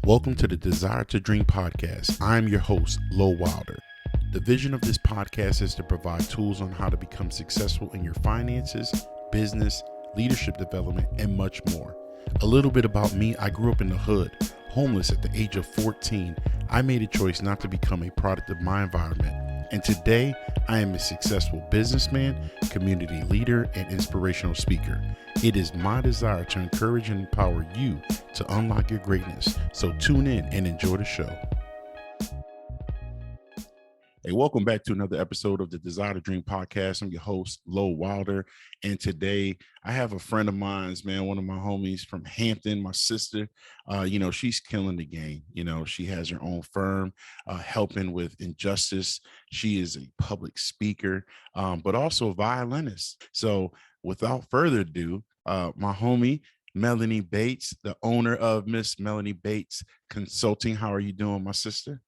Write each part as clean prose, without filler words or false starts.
Welcome to the Desire to Dream podcast. I'm your host, Lo Wilder. The vision of this podcast is to provide tools on how to become successful in your finances, business, leadership development, and much more. A little bit about me: I grew up in the hood, homeless at the age of 14. I made a choice not to become a product of my environment. And today, I am a successful businessman, community leader, and inspirational speaker. It is my desire to encourage and empower you to unlock your greatness. So tune in and enjoy the show. Hey, welcome back to another episode of the Desire to Dream podcast. I'm your host, Lo Wilder. And today I have a friend of mine, man, one of my homies from Hampton, my sister. She's killing the game. She has her own firm helping with injustice. She is a public speaker, but also a violinist. So without further ado, my homie, Melanie Bates, the owner of Miss Melanie Bates Consulting. How are you doing, my sister?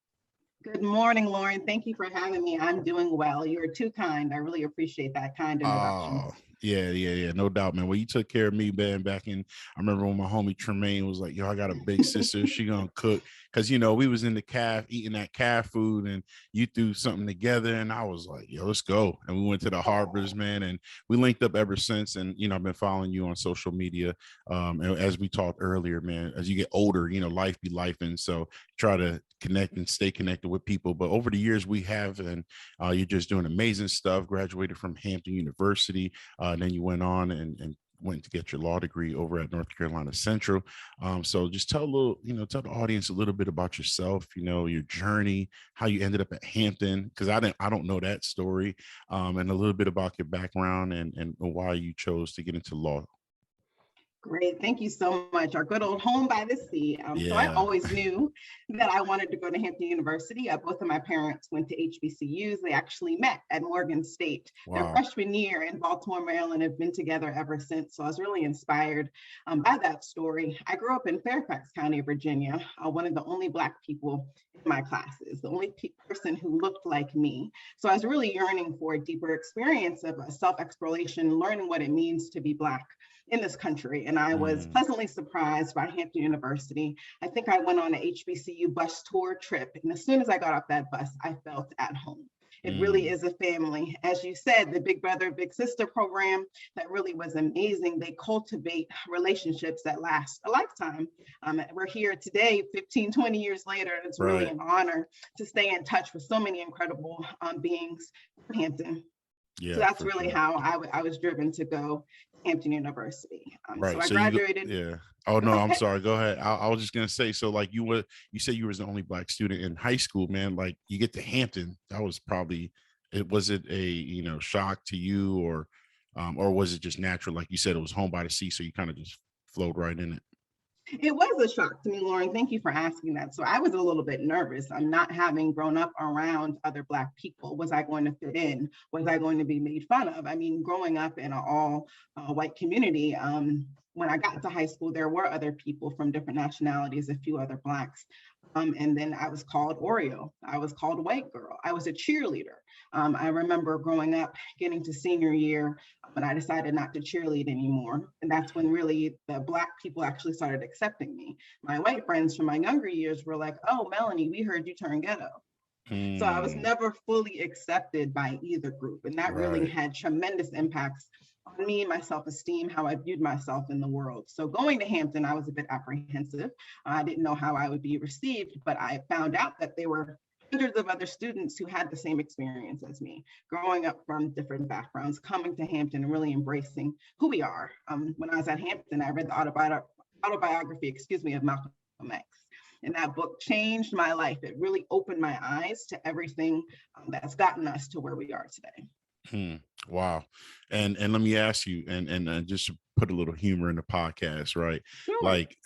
Good morning, Lauren. Thank you for having me. I'm doing well. You're too kind. I really appreciate that kind introduction. Oh, yeah. No doubt, man. Well, you took care of me, man, back in, I remember when my homie Tremaine was like, yo, I got a big sister. She gonna cook. Cause we was in the calf eating that calf food and you threw something together and I was like, yo, let's go. And we went to the Harbors, man. And we linked up ever since. And, I've been following you on social media. And as we talked earlier, man, as you get older, life be life. And so try to connect and stay connected with people. But over the years we have, and you're just doing amazing stuff. Graduated from Hampton University. Then you went on and went to get your law degree over at North Carolina Central. So just tell the audience a little bit about yourself, your journey, how you ended up at Hampton, because I don't know that story, and a little bit about your background and why you chose to get into law. Great. Thank you so much. Our good old home by the sea. So I always knew that I wanted to go to Hampton University. Both of my parents went to HBCUs. They actually met at Morgan State their freshman year in Baltimore, Maryland, have been together ever since. So I was really inspired by that story. I grew up in Fairfax County, Virginia, one of the only Black people in my classes, the only person who looked like me. So I was really yearning for a deeper experience of self-exploration, learning what it means to be Black in this country. And I was pleasantly surprised by Hampton University. I think I went on an HBCU bus tour trip. And as soon as I got off that bus, I felt at home. It really is a family. As you said, the Big Brother, Big Sister program, that really was amazing. They cultivate relationships that last a lifetime. We're here today, 15, 20 years later, and it's really an honor to stay in touch with so many incredible beings in Hampton. Yeah, so that's really how I was driven to go to Hampton University. So I graduated. Oh, no, I'm sorry. Go ahead. I was just going to say, so like you said you was the only Black student in high school, man. Like you get to Hampton, that was probably, was it a, shock to you or was it just natural? Like you said, it was home by the sea. So you kind of just flowed right in it. It was a shock to me, Lauren. Thank you for asking that. So I was a little bit nervous. I'm not having grown up around other Black people. Was I going to fit in? Was I going to be made fun of? I mean, growing up in an all white community, when I got to high school, there were other people from different nationalities, a few other Blacks. And then I was called Oreo. I was called white girl. I was a cheerleader. I remember growing up, getting to senior year, but I decided not to cheerlead anymore. And that's when really the Black people actually started accepting me. My white friends from my younger years were like, oh, Melanie, we heard you turn ghetto. So I was never fully accepted by either group. And that really had tremendous impacts on me, my self-esteem, how I viewed myself in the world. So going to Hampton, I was a bit apprehensive. I didn't know how I would be received, but I found out that there were hundreds of other students who had the same experience as me, growing up from different backgrounds, coming to Hampton and really embracing who we are. When I was at Hampton, I read the autobiography of Malcolm X. And that book changed my life. It really opened my eyes to everything that's gotten us to where we are today. Wow. And let me ask you, and just to put a little humor in the podcast, right? Sure. Like,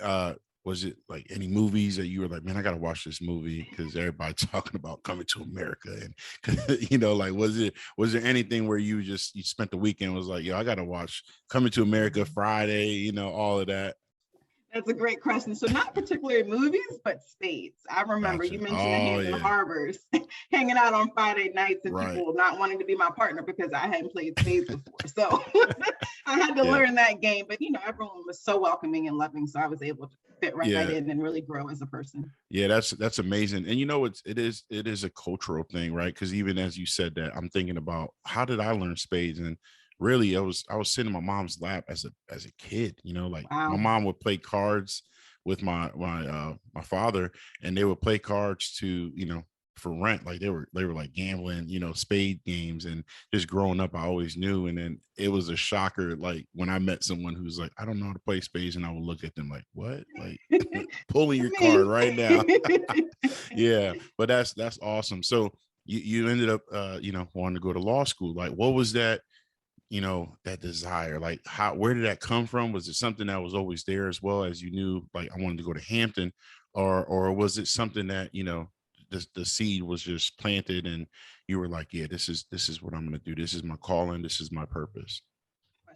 was it like any movies that you were like, man, I got to watch this movie because everybody's talking about Coming to America? And, like, was there anything where you spent the weekend was like, yo, I got to watch Coming to America Friday, all of that? That's a great question. So not particularly movies, but spades. I remember you mentioned the Hampton Harbors, hanging out on Friday nights and people not wanting to be my partner because I hadn't played spades before. So I had to learn that game. But, everyone was so welcoming and loving. So I was able fit right in and really grow as a person. Yeah, that's amazing. And you know, it is a cultural thing, right? Because even as you said that, I'm thinking about how did I learn spades? And really, I was sitting in my mom's lap as a kid, you know, like my Wow. mom would play cards with my father, and they would play cards to, you know, for rent. Like they were like gambling, you know, spade games. And just growing up, I always knew. And then it was a shocker, like when I met someone who's like, I don't know how to play spades, and I would look at them like, what? Like pulling your card right now. Yeah, but that's awesome. So you ended up you know, wanting to go to law school. Like what was that, you know, that desire? Like where did that come from? Was it something that was always there, as well as you knew like I wanted to go to Hampton, or was it something that, you know, the seed was just planted and you were like, yeah, this is what I'm going to do. This is my calling. This is my purpose.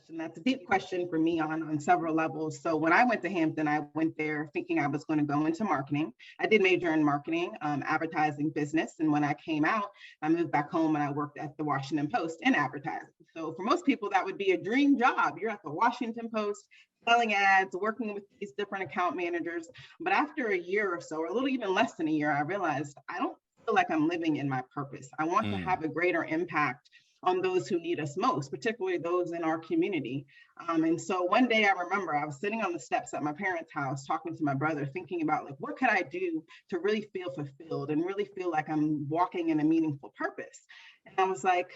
That's a deep question for me on several levels. So when I went to Hampton, I went there thinking I was going to go into marketing. I did major in marketing, advertising business. And when I came out, I moved back home and I worked at the Washington Post in advertising. So for most people, that would be a dream job. You're at the Washington Post, selling ads, working with these different account managers. But after a year or so, or a little even less than a year, I realized I don't feel like I'm living in my purpose. I want to have a greater impact on those who need us most, particularly those in our community. And so one day I remember I was sitting on the steps at my parents' house talking to my brother, thinking about like, what could I do to really feel fulfilled and really feel like I'm walking in a meaningful purpose? And I was like,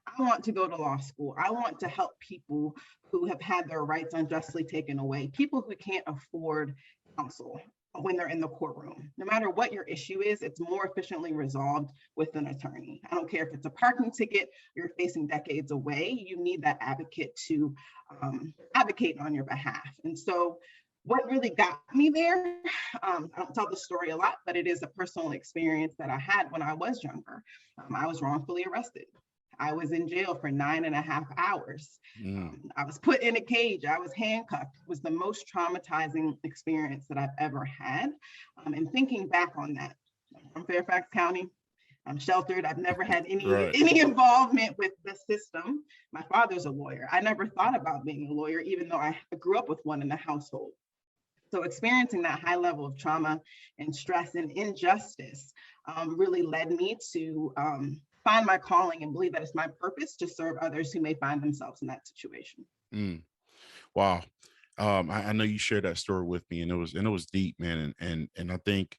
I want to go to law school. I want to help people who have had their rights unjustly taken away, people who can't afford counsel when they're in the courtroom. No matter what your issue is, it's more efficiently resolved with an attorney. I don't care if it's a parking ticket, you're facing decades away, you need that advocate to advocate on your behalf. And so what really got me there, I don't tell the story a lot, but it is a personal experience that I had when I was younger. I was wrongfully arrested. I was in jail for 9.5 hours. I was put in a cage. I was handcuffed. It was the most traumatizing experience that I've ever had. And thinking back on that, I'm from Fairfax County. I'm sheltered. I've never had any involvement with the system. My father's a lawyer. I never thought about being a lawyer, even though I grew up with one in the household. So experiencing that high level of trauma and stress and injustice really led me to find my calling and believe that it's my purpose to serve others who may find themselves in that situation. Wow. I know you shared that story with me, and it was deep, man. And I think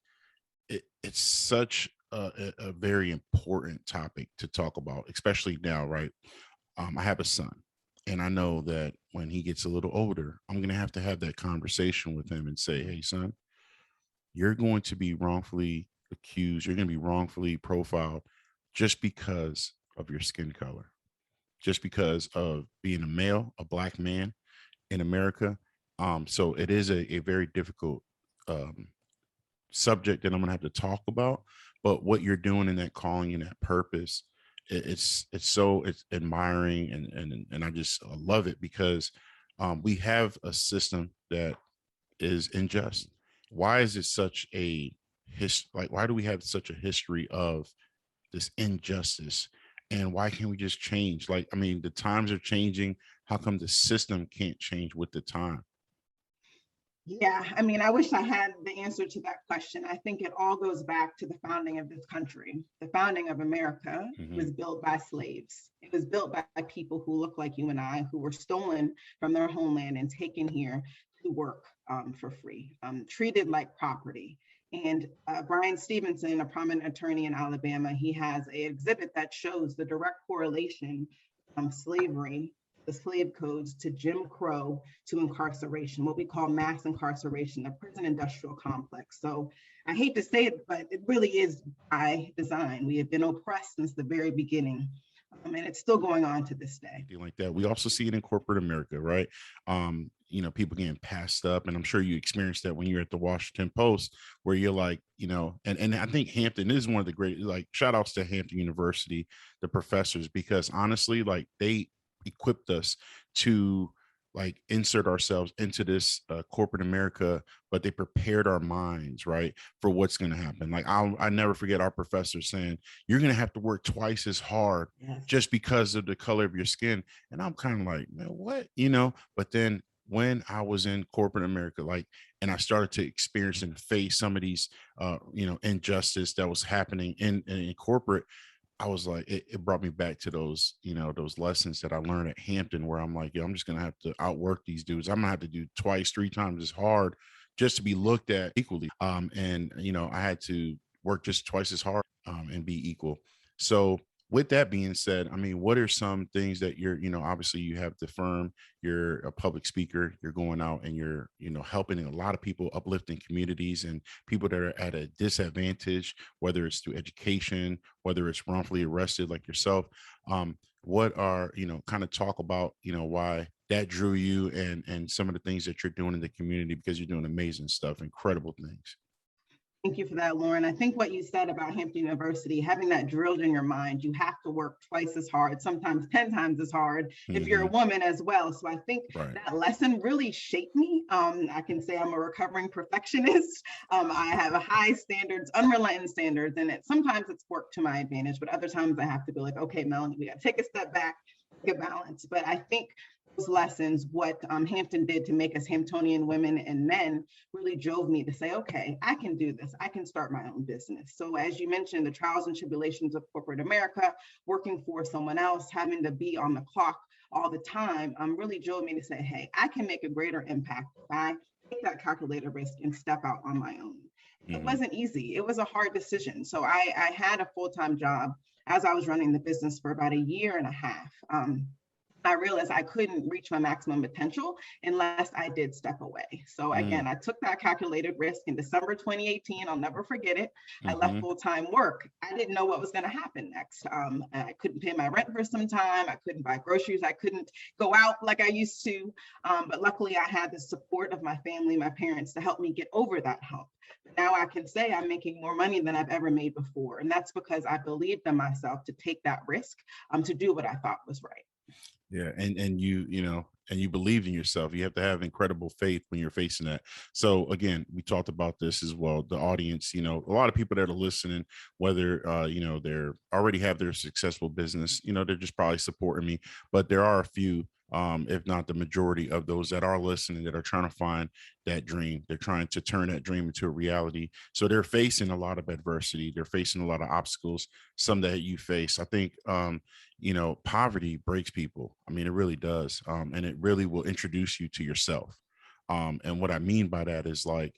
it's such a very important topic to talk about, especially now, right? I have a son, and I know that when he gets a little older, I'm going to have that conversation with him and say, hey, son, you're going to be wrongfully accused. You're going to be wrongfully profiled just because of your skin color, just because of being a male, a Black man in America. So it is a very difficult subject that I'm going to have to talk about. But what you're doing in that calling and that purpose, it's admiring, and I just love it, because we have a system that is unjust. Why is it such a why do we have such a history of this injustice, and why can't we just change? Like, I mean, the times are changing. How come the system can't change with the time? Yeah, I mean, I wish I had the answer to that question. I think it all goes back to the founding of this country. The founding of America was built by slaves. It was built by people who look like you and I, who were stolen from their homeland and taken here to work for free, treated like property. And Brian Stevenson, a prominent attorney in Alabama, he has an exhibit that shows the direct correlation from slavery, the slave codes, to Jim Crow, to incarceration, what we call mass incarceration, the prison industrial complex. So I hate to say it, but it really is by design. We have been oppressed since the very beginning. And it's still going on to this day. Like that. We also see it in corporate America, right? You know, people getting passed up. And I'm sure you experienced that when you're at the Washington Post, where you're like, you know, and I think Hampton is one of the great, like, shout outs to Hampton University, the professors, because honestly, like, they equipped us to like insert ourselves into this corporate America, but they prepared our minds, right, for what's going to happen. Like, I never forget our professor saying, you're going to have to work twice as hard just because of the color of your skin. And I'm kind of like, man, what, you know? But then when I was in corporate America, like, and I started to experience and face some of these, injustice that was happening in corporate, I was like, it brought me back to those, those lessons that I learned at Hampton, where I'm like, I'm just gonna have to outwork these dudes. I'm gonna have to do twice, three times as hard just to be looked at equally. And I had to work just twice as hard, and be equal. So with that being said, I mean, what are some things that you're, obviously you have the firm, you're a public speaker, you're going out and you're, helping a lot of people, uplifting communities and people that are at a disadvantage, whether it's through education, whether it's wrongfully arrested like yourself. What are, kind of talk about, why that drew you, and some of the things that you're doing in the community, because you're doing amazing stuff, incredible things. Thank you for that, Lauren. I think what you said about Hampton University, having that drilled in your mind, you have to work twice as hard, sometimes 10 times as hard if you're a woman as well. So I think that lesson really shaped me. I can say I'm a recovering perfectionist. I have a high standards, unrelenting standards, and sometimes it's worked to my advantage, but other times I have to be like, okay, Melanie, we got to take a step back, get balance. But I think those lessons, what Hampton did to make us Hamptonian women and men, really drove me to say, okay, I can do this. I can start my own business. So as you mentioned, the trials and tribulations of corporate America, working for someone else, having to be on the clock all the time, really drove me to say, hey, I can make a greater impact if I take that calculated risk and step out on my own. It wasn't easy. It was a hard decision. So I had a full-time job as I was running the business for about a year and a half. I realized I couldn't reach my maximum potential unless I did step away. So again, I took that calculated risk in December 2018. I'll never forget it. I left full-time work. I didn't know what was going to happen next. I couldn't pay my rent for some time. I couldn't buy groceries. I couldn't go out like I used to. But luckily, I had the support of my family, my parents, to help me get over that hump. Now I can say I'm making more money than I've ever made before. And that's because I believed in myself to take that risk, to do what I thought was right. Yeah, and you believed in yourself. You have to have incredible faith when you're facing that. So again, we talked about this as well. The audience, a lot of people that are listening, whether they're already have their successful business, they're just probably supporting me. But there are a few, if not the majority of those that are listening, that are trying to find that dream. They're trying to turn that dream into a reality. So they're facing a lot of adversity. They're facing a lot of obstacles, some that you face. I think poverty breaks people. I mean, it really does. And it really will introduce you to yourself. And what I mean by that is, like,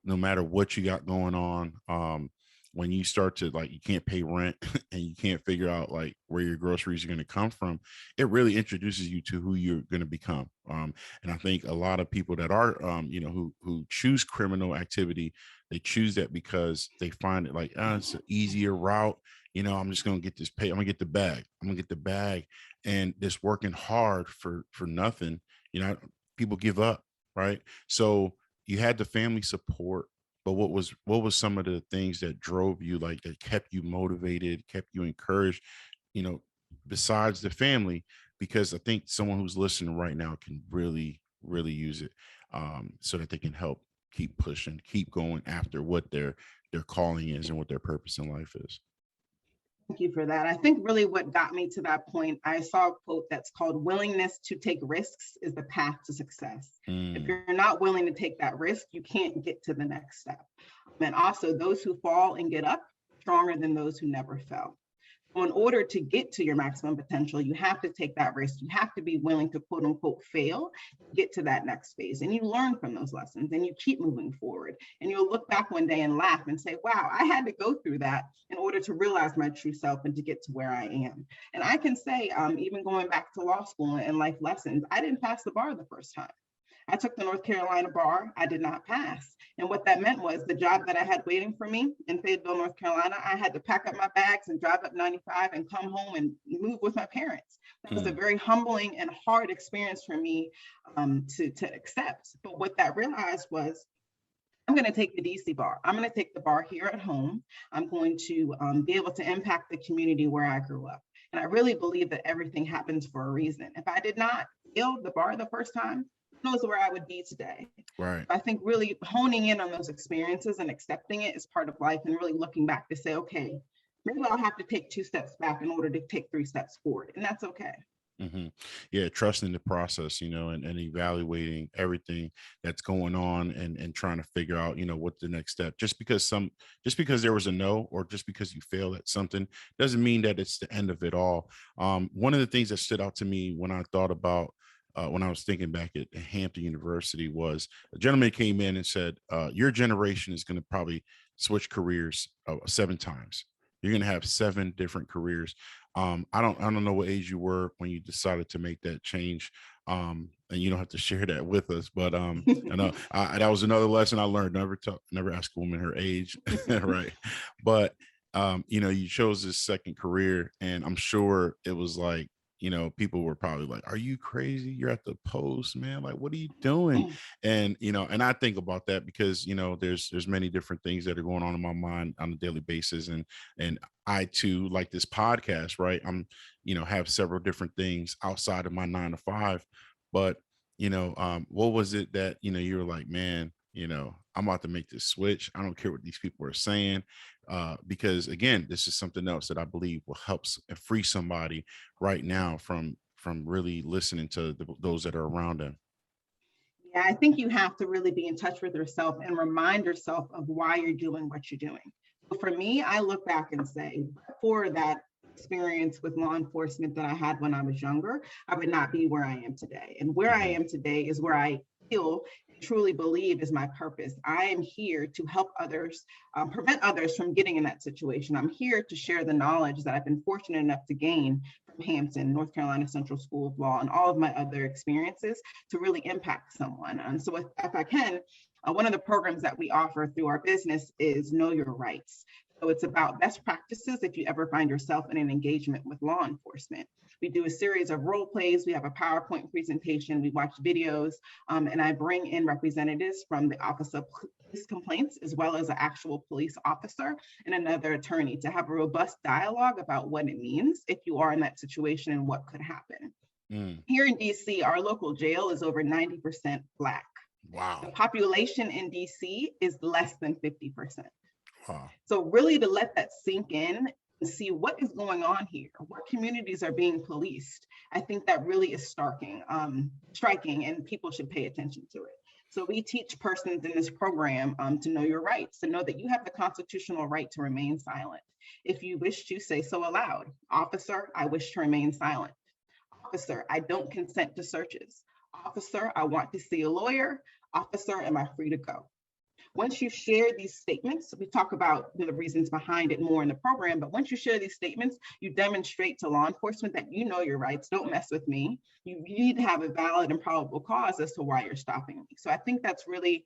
no matter what you got going on, when you start to, like, you can't pay rent and you can't figure out like where your groceries are going to come from, it really introduces you to who you're going to become. And I think a lot of people that are, who choose criminal activity, they choose that because they find it like, it's an easier route. I'm just going to get this pay. I'm going to get the bag. I'm going to get the bag. And this working hard for nothing, people give up. Right. So you had the family support, but what was some of the things that drove you, like, that kept you motivated, kept you encouraged, you know, besides the family? Because I think someone who's listening right now can really, really use it, so that they can help keep pushing, keep going after what their calling is and what their purpose in life is. Thank you for that. I think really what got me to that point, I saw a quote that's called, willingness to take risks is the path to success. If you're not willing to take that risk, you can't get to the next step. And also, those who fall and get up stronger than those who never fell. So in order to get to your maximum potential, you have to take that risk. You have to be willing to, quote unquote, fail, get to that next phase. And you learn from those lessons and you keep moving forward. And you'll look back one day and laugh and say, wow, I had to go through that in order to realize my true self and to get to where I am. And I can say, even going back to law school and life lessons, I didn't pass the bar the first time. I took the North Carolina bar. I did not pass. And what that meant was the job that I had waiting for me in Fayetteville, North Carolina, I had to pack up my bags and drive up 95 and come home and move with my parents. That was a very humbling and hard experience for me to accept. But what that realized was, I'm going to take the DC bar. I'm going to take the bar here at home. I'm going to be able to impact the community where I grew up. And I really believe that everything happens for a reason. If I did not fail the bar the first time, who knows where I would be today. Right. I think really honing in on those experiences and accepting it is part of life, and really looking back to say, okay, maybe I'll have to take 2 steps back in order to take 3 steps forward. And that's okay. hmm Yeah, trusting the process, and evaluating everything that's going on, and trying to figure out, what the next step. Just because there was a no, or just because you failed at something, doesn't mean that it's the end of it all. One of the things that stood out to me when I thought about when I was thinking back at Hampton University was a gentleman came in and said, "Your generation is going to probably switch careers 7 times. You're going to have 7 different careers." I don't know what age you were when you decided to make that change. And you don't have to share that with us, but I know that was another lesson I learned. Never ask a woman her age, right? But you chose this second career, and I'm sure it was like, people were probably like, "Are you crazy? You're at the post, man. Like, what are you doing?" And and I think about that because there's many different things that are going on in my mind on a daily basis, and I too, like this podcast, right? I'm have several different things outside of my 9 to 5, but what was it that you were like, man, I'm about to make this switch. I don't care what these people are saying, because again, this is something else that I believe will help free somebody right now from really listening to those that are around them. Yeah, I think you have to really be in touch with yourself and remind yourself of why you're doing what you're doing. So for me, I look back and say, for that experience with law enforcement that I had when I was younger, I would not be where I am today. And where I Mhm. am today is where I feel and truly believe is my purpose. I am here to help others, prevent others from getting in that situation. I'm here to share the knowledge that I've been fortunate enough to gain from Hampton, North Carolina Central School of Law, and all of my other experiences to really impact someone. And so if I can, one of the programs that we offer through our business is Know Your Rights. So it's about best practices if you ever find yourself in an engagement with law enforcement. We do a series of role plays. We have a PowerPoint presentation. We watch videos, and I bring in representatives from the Office of Police Complaints, as well as an actual police officer and another attorney, to have a robust dialogue about what it means if you are in that situation and what could happen. Mm, Here in DC, our local jail is over 90% Black. The wow. population in DC is less than 50%. Wow. So really to let that sink in and see what is going on here, what communities are being policed, I think that really is striking, and people should pay attention to it. So we teach persons in this program to know your rights, to know that you have the constitutional right to remain silent. If you wish to, say so aloud. Officer, I wish to remain silent. Officer, I don't consent to searches. Officer, I want to see a lawyer. Officer, am I free to go? Once you share these statements, we talk about the reasons behind it more in the program, but once you share these statements, you demonstrate to law enforcement that you know your rights, don't mess with me. You need to have a valid and probable cause as to why you're stopping me. So I think that's really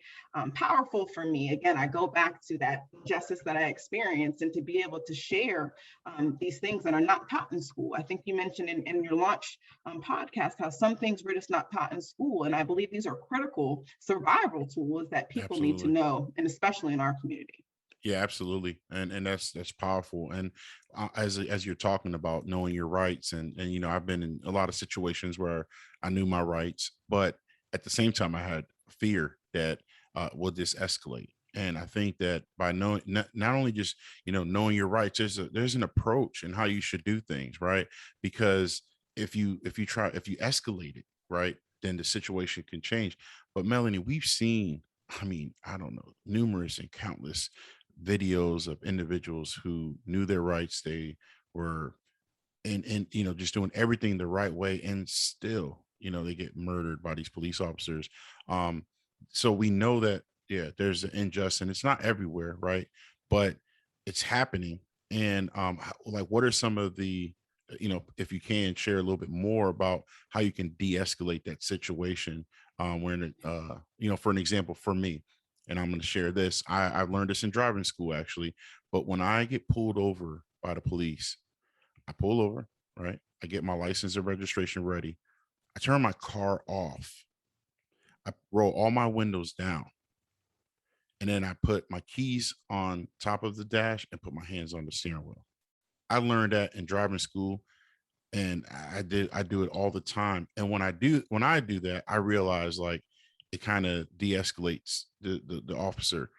powerful for me. Again, I go back to that justice that I experienced, and to be able to share these things that are not taught in school. I think you mentioned in your launch podcast how some things were just not taught in school. And I believe these are critical survival tools that people need to Absolutely. know, and especially in our community. Yeah, absolutely, and that's powerful. And as you're talking about knowing your rights, and I've been in a lot of situations where I knew my rights, but at the same time I had fear that will this escalate. And I think that by knowing, not only just knowing your rights, there's an approach and how you should do things, right? Because if you escalate it, right, then the situation can change. But Melanie, we've seen, I mean, I don't know, numerous and countless videos of individuals who knew their rights. They were and just doing everything the right way, and still they get murdered by these police officers. um so we know that, yeah, there's an injustice, and it's not everywhere, right? But it's happening. And like, what are some of the if you can share a little bit more about how you can de-escalate that situation, when for an example, for me, and I'm going to share this. I've learned this in driving school, actually. But when I get pulled over by the police, I pull over, right? I get my license and registration ready. I turn my car off. I roll all my windows down. And then I put my keys on top of the dash and put my hands on the steering wheel. I learned that in driving school, and I do it all the time. And when I do that, I realize, like, it kind of de-escalates the officer,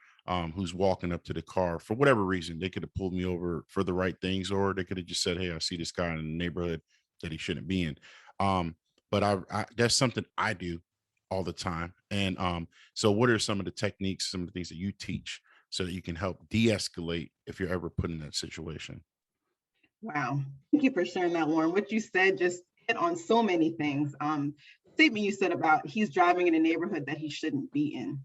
who's walking up to the car for whatever reason. They could have pulled me over for the right things, or they could have just said, "Hey, I see this guy in the neighborhood that he shouldn't be in." But I that's something I do all the time. And so what are some of the techniques, some of the things that you teach so that you can help de-escalate if you're ever put in that situation? Wow. Thank you for sharing that, Lauren. What you said just hit on so many things. Statement you said about he's driving in a neighborhood that he shouldn't be in.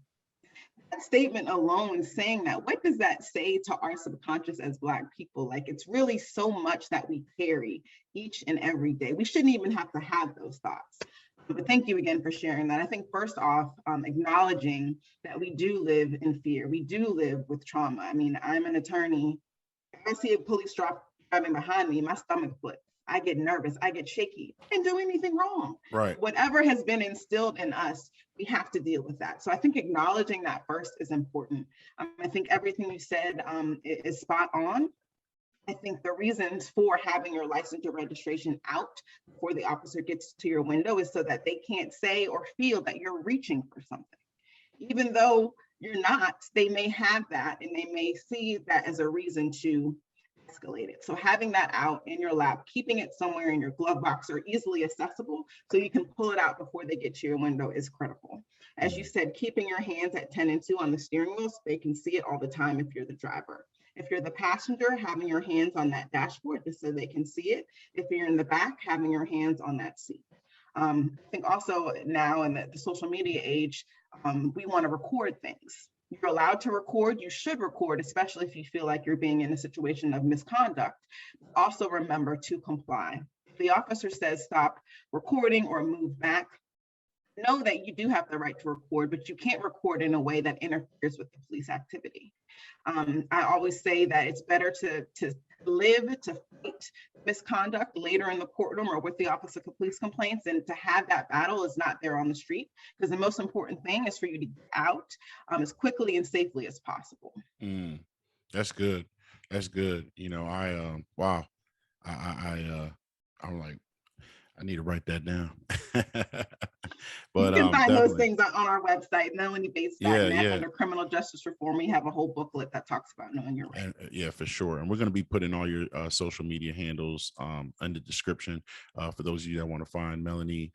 That statement alone, saying that, what does that say to our subconscious as Black people? Like, it's really so much that we carry each and every day. We shouldn't even have to have those thoughts. But thank you again for sharing that. I think first off, acknowledging that we do live in fear. We do live with trauma. I mean, I'm an attorney. If I see a police truck driving behind me, my stomach flips. I get nervous. I get shaky. I didn't do anything wrong. Right. Whatever has been instilled in us, we have to deal with that. So I think acknowledging that first is important. I think everything you said is spot on. I think the reasons for having your license or registration out before the officer gets to your window is so that they can't say or feel that you're reaching for something. Even though you're not, they may have that and they may see that as a reason to escalate it. So having that out in your lap, keeping it somewhere in your glove box or easily accessible so you can pull it out before they get to your window is critical. As you said, keeping your hands at 10 and 2 on the steering wheel so they can see it all the time if you're the driver. If you're the passenger, having your hands on that dashboard just so they can see it. If you're in the back, having your hands on that seat. I think also now in the social media age, we want to record things. You're allowed to record, you should record, especially if you feel like you're being in a situation of misconduct. Also remember to comply. If the officer says stop recording or move back, know that you do have the right to record, but you can't record in a way that interferes with the police activity. I always say that it's better to live to fight misconduct later in the courtroom or with the Office of Police Complaints, and to have that battle is not there on the street, because the most important thing is for you to get out as quickly and safely as possible. That's good. That's good. You know, wow. I'm like, I need to write that down. You But can find those definitely. things on our website, Yeah, melaniebates.net, yeah. under criminal justice reform. We have a whole booklet that talks about knowing your rights. And yeah, for sure. And we're going to be putting all your social media handles in the description for those of you that want to find Melanie.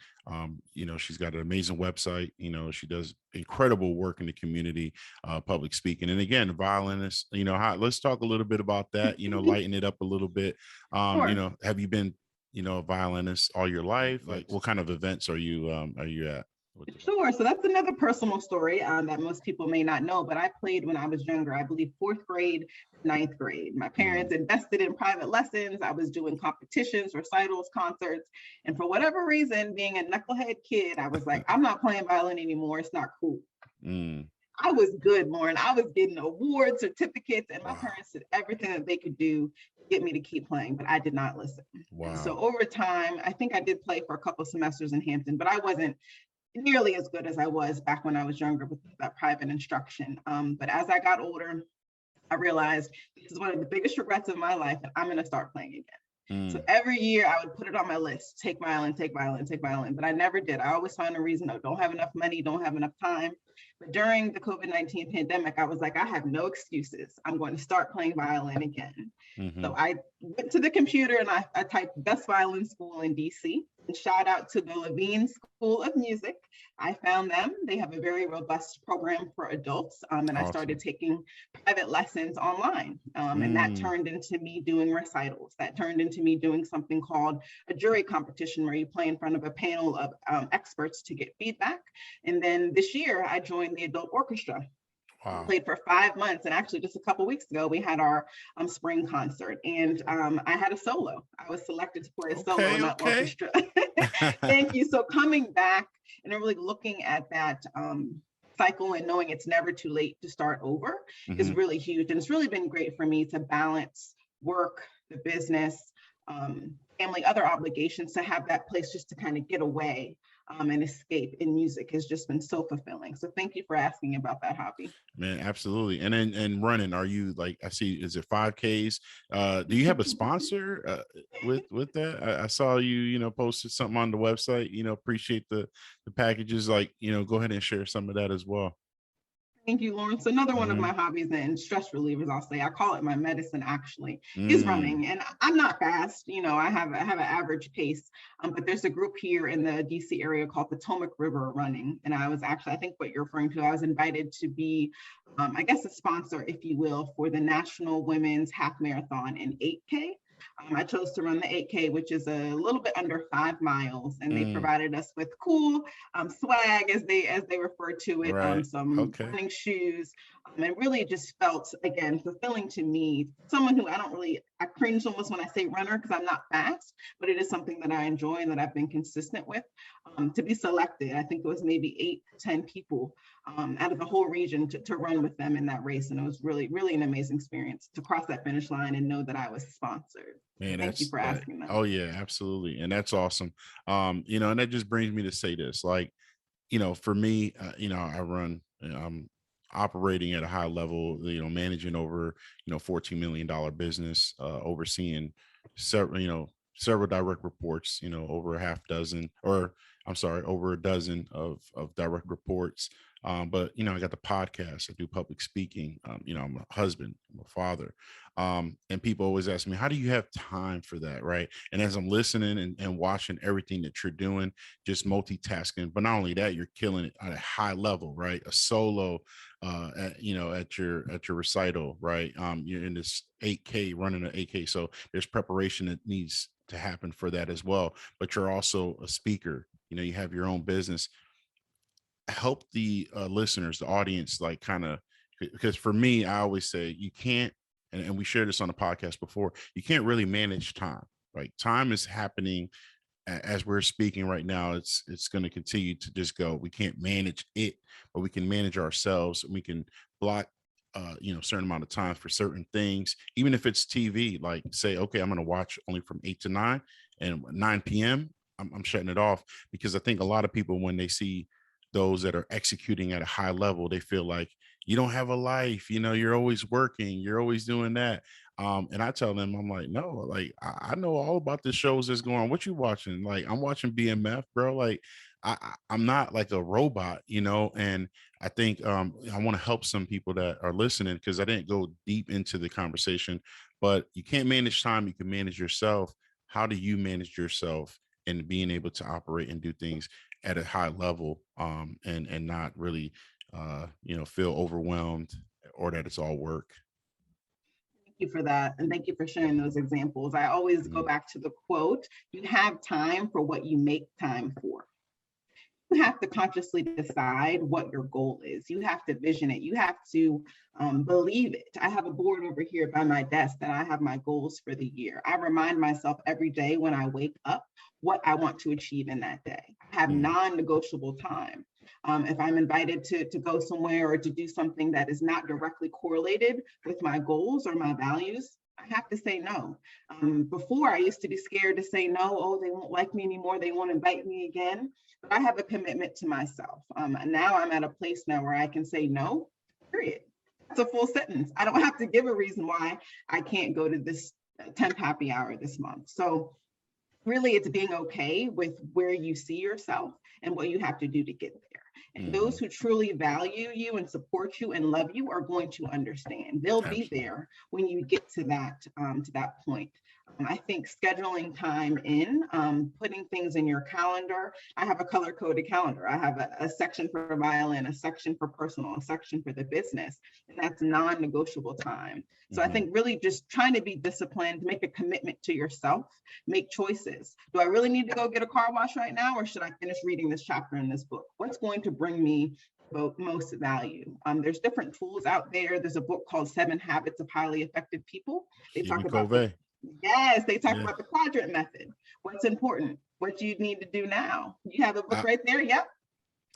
You know, she's got an amazing website. You know, she does incredible work in the community, public speaking. And again, violinist, you know, let's talk a little bit about that, you know, lighten it up a little bit. You Sure. know, have you been, you know, a violinist all your life? Like, what kind of events are you at? Sure. So that's another personal story that most people may not know, but I played when I was younger, I believe 4th grade, 9th grade. My parents invested in private lessons. I was doing competitions, recitals, concerts. And for whatever reason, being a knucklehead kid, I was like, I'm not playing violin anymore. It's not cool. I was good, Lauren. I was getting awards, certificates, and my parents did everything that they could do to get me to keep playing, but I did not listen. And so over time, I think I did play for a couple of semesters in Hampton, but I wasn't nearly as good as I was back when I was younger with that private instruction. But as I got older, I realized this is one of the biggest regrets of my life, and I'm going to start playing again. So every year I would put it on my list, take violin, take violin, take violin, but I never did. I always found a reason. I don't have enough money, don't have enough time. But during the COVID-19 pandemic, I was like, I have no excuses. I'm going to start playing violin again. So I went to the computer and I typed best violin school in DC. And shout out to the Levine School of Music. I found them. They have a very robust program for adults. And I started taking private lessons online. And that turned into me doing recitals. That turned into me doing something called a jury competition, where you play in front of a panel of experts to get feedback. And then this year I joined the adult orchestra. Wow. Played for 5 months, and actually just a couple of weeks ago we had our spring concert, and I had a solo. I was selected to play a solo in that orchestra. Thank you. So coming back and really looking at that cycle and knowing it's never too late to start over is really huge, and it's really been great for me to balance work, the business, family, other obligations, to have that place just to kind of get away and escape in music has just been so fulfilling. So thank you for asking about that hobby. Man, absolutely. And then and running, are you like, I see, is it 5Ks? Do you have a sponsor with that? I saw you know, posted something on the website, you know, appreciate the packages. Like, you know, go ahead and share some of that as well. Thank you, Lauren. So another one of my hobbies and stress relievers, I'll say, I call it my medicine actually, is running. And I'm not fast, I have an average pace, but there's a group here in the DC area called Potomac River Running. And I was actually, I think what you're referring to, I was invited to be, I guess, a sponsor, if you will, for the National Women's Half Marathon and 8K. I chose to run the 8K, which is a little bit under 5 miles, and they provided us with cool swag, as they refer to it, Right. some running shoes, and really just felt, again, fulfilling to me. Someone who I cringe almost when I say runner because I'm not fast, but it is something that I enjoy and that I've been consistent with. To be selected, I think it was maybe 8 to 10 people out of the whole region to run with them in that race. And it was really, really an amazing experience to cross that finish line and know that I was sponsored. Man, Thank you for asking that. Oh yeah, absolutely. And that's awesome. And that just brings me to say this, like, for me, I run, I'm operating at a high level, managing over, $14 million business, overseeing several direct reports, over a half dozen, or I'm sorry, over a dozen of direct reports. But I got the podcast, I do public speaking. I'm a husband, I'm a father. And people always ask me, how do you have time for that? Right. And as I'm listening and watching everything that you're doing, just multitasking, but not only that, you're killing it at a high level, right? A solo, at your recital, right? You're in this 8K, running an 8K. So there's preparation that needs to happen for that as well. But you're also a speaker, you have your own business. Help the listeners, the audience, like kind of, because for me, I always say you can't, and we shared this on the podcast before, you can't really manage time. Right? Time is happening as we're speaking right now. It's going to continue to just go. We can't manage it, but we can manage ourselves. We can block certain amount of time for certain things, even if it's TV. Like, say, okay, I'm going to watch only from 8 to 9, and 9 p.m. I'm shutting it off, because I think a lot of people, when they see those that are executing at a high level, they feel like you don't have a life, you're always working, you're always doing that. And I tell them, I'm like, no, like I know all about the shows that's going on. What you watching? Like, I'm watching BMF, bro. Like, I'm not like a robot, and I think I want to help some people that are listening, because I didn't go deep into the conversation. But you can't manage time, you can manage yourself. How do you manage yourself and being able to operate and do things at a high level, and not really feel overwhelmed, or that it's all work? Thank you for that. And thank you for sharing those examples. I always go back to the quote, you have time for what you make time for. You have to consciously decide what your goal is. You have to vision it. You have to believe it. I have a board over here by my desk that I have my goals for the year. I remind myself every day when I wake up what I want to achieve in that day. I have non-negotiable time. If I'm invited to go somewhere or to do something that is not directly correlated with my goals or my values, I have to say no. Before, I used to be scared to say no. Oh, they won't like me anymore. They won't invite me again. But I have a commitment to myself. Now I'm at a place now where I can say no, period. That's a full sentence. I don't have to give a reason why I can't go to this 10th happy hour this month. So really, it's being okay with where you see yourself and what you have to do to get there. And those who truly value you and support you and love you are going to understand. They'll be there when you get to that point. I think scheduling time in, putting things in your calendar. I have a color-coded calendar. I have a section for violin, a section for personal, a section for the business, and that's non-negotiable time. So I think really just trying to be disciplined, make a commitment to yourself, make choices. Do I really need to go get a car wash right now, or should I finish reading this chapter in this book? What's going to bring me most value? There's different tools out there. There's a book called 7 Habits of Highly Effective People. They talk about they talk about the quadrant method. What's important? What do you need to do now? You have a book right there. Yep.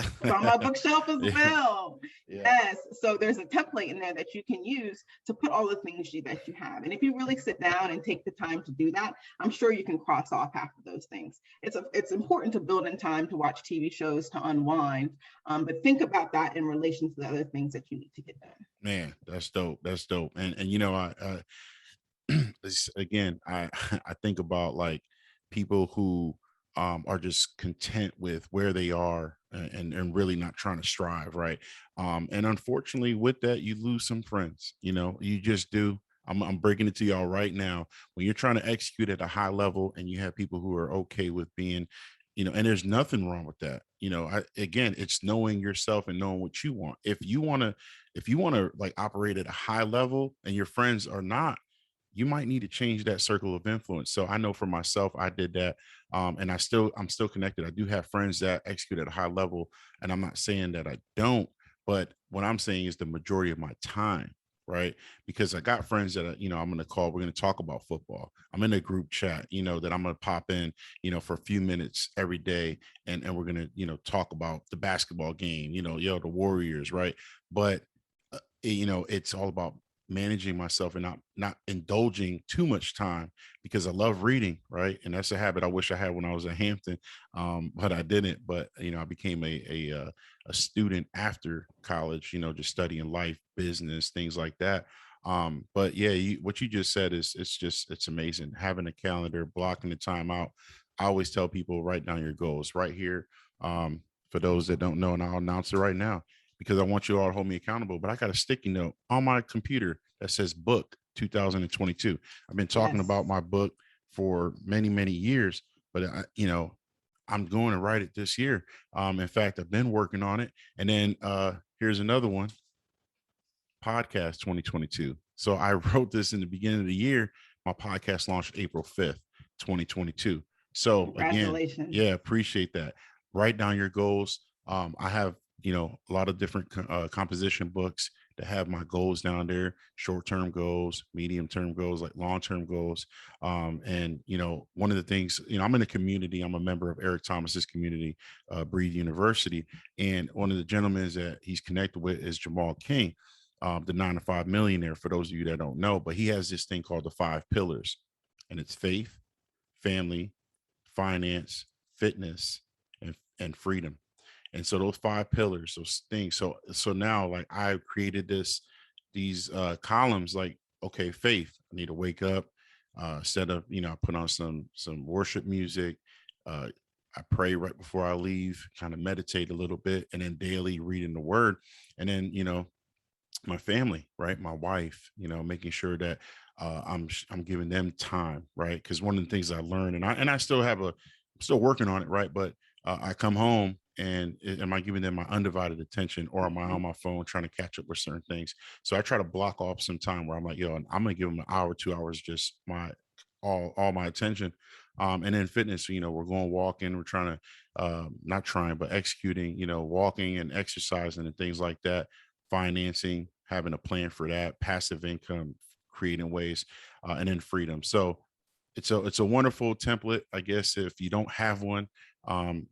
It's on my bookshelf as well. Yes. So there's a template in there that you can use to put all the things that you have. And if you really sit down and take the time to do that, I'm sure you can cross off half of those things. It's important to build in time to watch TV shows, to unwind. But think about that in relation to the other things that you need to get done. Man, that's dope. That's dope. And I again, I think about like people who are just content with where they are and really not trying to strive, right? And unfortunately, with that, you lose some friends. You just do. I'm breaking it to y'all right now. When you're trying to execute at a high level, and you have people who are okay with being, and there's nothing wrong with that. Again, it's knowing yourself and knowing what you want. If you want to like operate at a high level, and your friends are not, you might need to change that circle of influence. So I know for myself, I did that. And I'm still connected. I do have friends that execute at a high level, and I'm not saying that I don't, but what I'm saying is the majority of my time, right? Because I got friends that, I'm going to call, we're going to talk about football. I'm in a group chat, that I'm going to pop in, for a few minutes every day. And we're going to, talk about the basketball game, the Warriors, right? But, it's all about managing myself and not indulging too much time, because I love reading, right? And that's a habit I wish I had when I was at Hampton, but I didn't. But I became a student after college, just studying life, business, things like that. But yeah, what you just said is it's amazing, having a calendar, blocking the time out. I always tell people, write down your goals right here. For those that don't know, and I'll announce it right now, because I want you all to hold me accountable. But I got a sticky note on my computer that says book 2022. I've been talking Yes. about my book for many, many years, but I'm going to write it this year. In fact, I've been working on it. And then here's another one, podcast 2022. So I wrote this in the beginning of the year. My podcast launched April 5th, 2022. So again, Congratulations. yeah, appreciate that. Write down your goals. I have, a lot of different composition books that have my goals down there, short-term goals, medium-term goals, like long-term goals. And, one of the things, I'm in a community, I'm a member of Eric Thomas's community, Breathe University. And one of the gentlemen that he's connected with is Jamal King, the 9 to 5 millionaire, for those of you that don't know. But he has this thing called the 5 pillars, and it's faith, family, finance, fitness, and freedom. And so those 5 pillars, those things. So now, like, I've created these columns, like, okay, faith. I need to wake up. Instead of, I put on some worship music. Uh, I pray right before I leave, kind of meditate a little bit, and then daily reading the word. And then, my family, right? My wife, making sure that I'm giving them time, right? Because one of the things I learned, and I still I'm still working on it, right? But I come home, and am I giving them my undivided attention, or am I on my phone trying to catch up with certain things? So I try to block off some time where I'm like, yo, I'm gonna give them an hour, 2 hours, just my all my attention. And then fitness, we're going walking, we're trying to not trying, but executing, walking and exercising and things like that, financing, having a plan for that, passive income, creating ways, and then freedom. So it's a wonderful template, I guess, if you don't have one.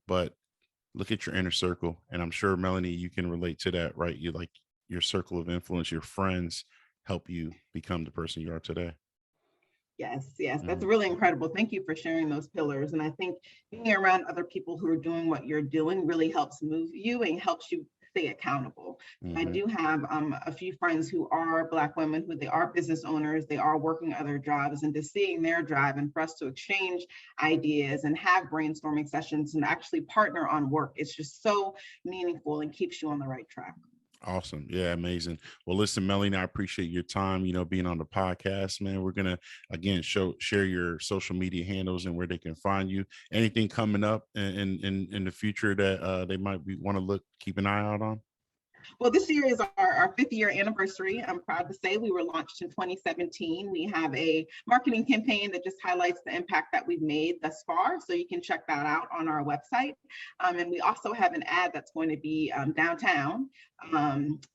But look at your inner circle, and I'm sure, Melanie, you can relate to that, right? You like your circle of influence, your friends help you become the person you are today. Yes, yes, that's Mhm. really incredible. Thank you for sharing those pillars. And I think being around other people who are doing what you're doing really helps move you and helps you stay accountable. I Mhm. do have a few friends who are Black women, who they are business owners, they are working other jobs, and just seeing their drive and for us to exchange ideas and have brainstorming sessions and actually partner on work, it's just so meaningful and keeps you on the right track. Awesome. Yeah, amazing. Well, listen, Melanie, I appreciate your time, being on the podcast, man. We're gonna again share your social media handles and where they can find you. Anything coming up in the future that they might want to keep an eye out on? Well, this year is our 5th year anniversary. I'm proud to say we were launched in 2017. We have a marketing campaign that just highlights the impact that we've made thus far. So you can check that out on our website. And we also have an ad that's going to be downtown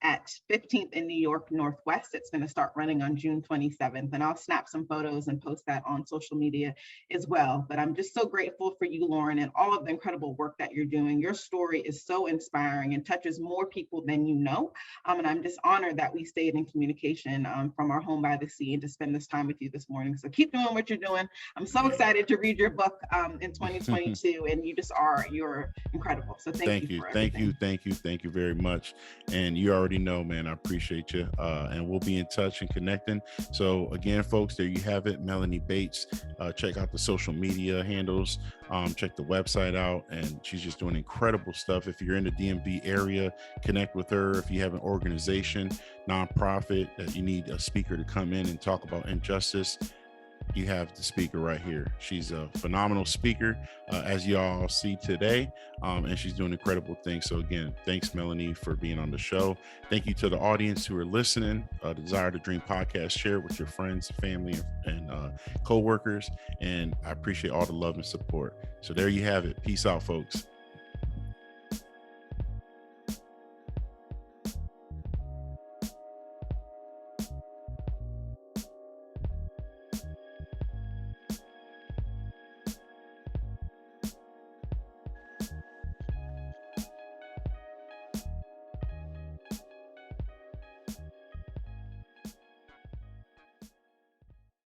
at 15th in New York Northwest. It's going to start running on June 27th. And I'll snap some photos and post that on social media as well. But I'm just so grateful for you, Lauren, and all of the incredible work that you're doing. Your story is so inspiring and touches more people than you know. And I'm just honored that we stayed in communication from our home by the sea and to spend this time with you this morning. So keep doing what you're doing. I'm so excited to read your book in 2022, and you're incredible. So thank you Thank you. for Thank you. everything. Thank you. Thank you very much. And you already know, man, I appreciate you. And we'll be in touch and connecting. So again, folks, there you have it. Melanie Bates. Check out the social media handles. Check the website out, and she's just doing incredible stuff. If you're in the DMV area, connect with her. If you have an organization, nonprofit, that you need a speaker to come in and talk about injustice, you have the speaker right here. She's a phenomenal speaker, as y'all see today, and she's doing incredible things. So again, thanks, Melanie, for being on the show. Thank you to the audience who are listening. The Desire to Dream podcast, share it with your friends, family, and co-workers, and I appreciate all the love and support. So there you have it. Peace out, folks.